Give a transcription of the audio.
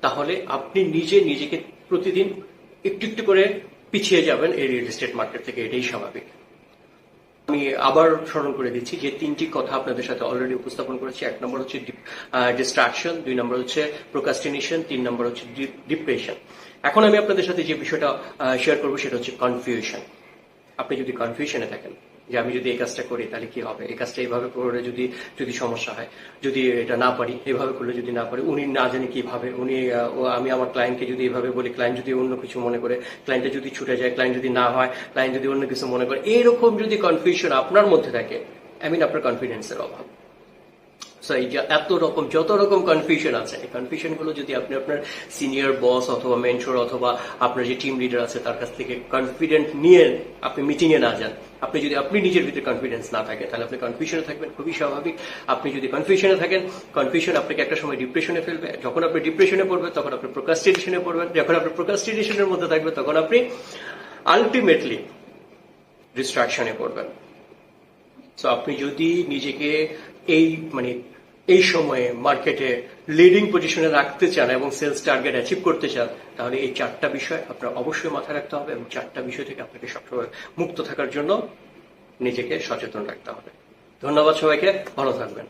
তাহলে আপনি নিজেকে প্রতিদিন একটু একটু করে পিছিয়ে যাবেন এই রিয়েল এস্টেট মার্কেট থেকে, এটাই স্বাভাবিক। আমি আবার স্মরণ করে দিচ্ছি যে তিনটি কথা আপনাদের সাথে অলরেডি উপস্থাপন করেছি। এক নম্বর হচ্ছে ডিস্ট্রাকশন, 2 নম্বর হচ্ছে প্রোকাস্টিনেশন, 3 নম্বর হচ্ছে ডিপ্রেশন। এখন আমি আপনাদের সাথে যে বিষয়টা শেয়ার করবো সেটা হচ্ছে কনফিউশন। আপনি যদি কনফিউশনে থাকেন যে আমি যদি এই কাজটা করি তাহলে কি হবে, এই কাজটা এইভাবে করে যদি সমস্যা হয়, যদি এটা না পারি, এভাবে করলে যদি না পারি, উনি না জানি কিভাবে, আমি আমার ক্লায়েন্টকে যদি এভাবে বলি, ক্লায়েন্ট যদি অন্য কিছু মনে করে, ক্লায়েন্টে যদি ছুটে যায়, ক্লায়েন্ট যদি না হয়, ক্লায়েন্ট যদি অন্য কিছু মনে করে, এরকম যদি কনফিউশন আপনার মধ্যে থাকে, আপনার কনফিডেন্সের অভাব। এই যে যত রকম কনফিউশন আছে, এই কনফিউশন গুলো যদি আপনি আপনার সিনিয়র বস অথবা মেন্টর অথবা আপনার যে টিম লিডার আছে তার কাছ থেকে কনফিডেন্ট নিয়ে আপনি মিটিং এ না যান, আপনি নিজের ভিতরে কনফিডেন্স না থাকে, তাহলে আপনি কনফিউশনে থাকবেন, খুবই স্বাভাবিক। আপনি যদি কনফিউশনে থাকেন, কনফিউশন আপনাকে একটা সময় ডিপ্রেশনে ফেলবে। যখন আপনি ডিপ্রেশনে পড়বেন তখন আপনি প্রোক্রাস্টিনেশনে পড়বেন। যখন আপনি প্রোক্রাস্টিনেশনের মধ্যে থাকবেন তখন আপনি আলটিমেটলি ডিস্ট্রাকশনে পড়বেন। সো আপনি যদি নিজেকে এই সময়ে মার্কেটে লিডিং পজিশনে রাখতে চান এবং সেলস টার্গেট অ্যাচিভ করতে চান, তাহলে এই 4টা বিষয় আপনার অবশ্যই মাথায় রাখতে হবে এবং 4টা বিষয় থেকে আপনাকে সবসময় মুক্ত থাকার জন্য নিজেকে সচেতন রাখতে হবে। ধন্যবাদ সবাইকে, ভালো থাকবেন।